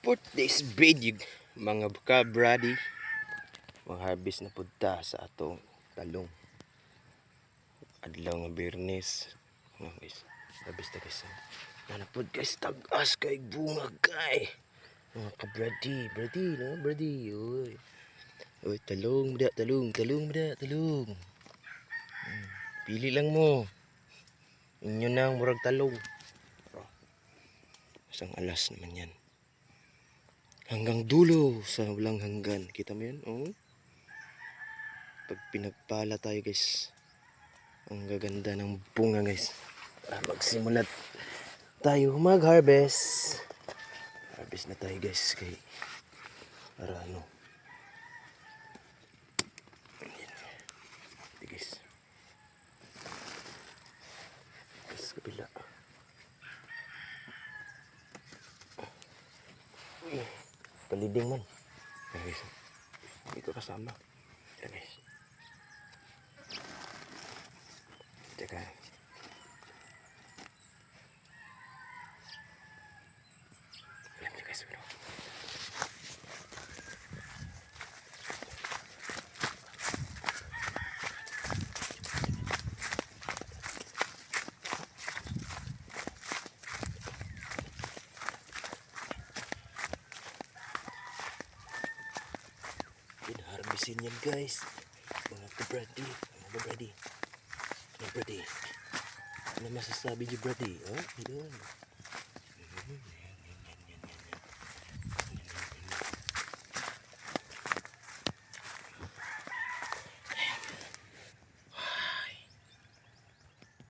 For this video, mga kabrady, mag-harvest na punta sa atong talong. Adlaw nga Biyernes. Guys, harvest na guys. Nanapod guys, tag-as kay bunga kay. Mga kabrady, no brady. Uy. Uy, talong bida, talong. Pili lang mo. Inyo nang murag talong. Isang alas naman yan. Hanggang dulo sa walang hanggan. Kita mo yan? Oh. Pag pinagpala tayo guys, ang gaganda ng bunga guys. Magsimulat tayo mag-harvest. Harvest na tayo guys. Kay para ano. Ito guys. Guys, kabila. Uy, paliding man. Guys, ito kasama. Ito guys. Teka. Alam niyo guys, bro. Harvestin yan guys. Mga kabrady. Ano masasabi niyo brady? Oh, yun.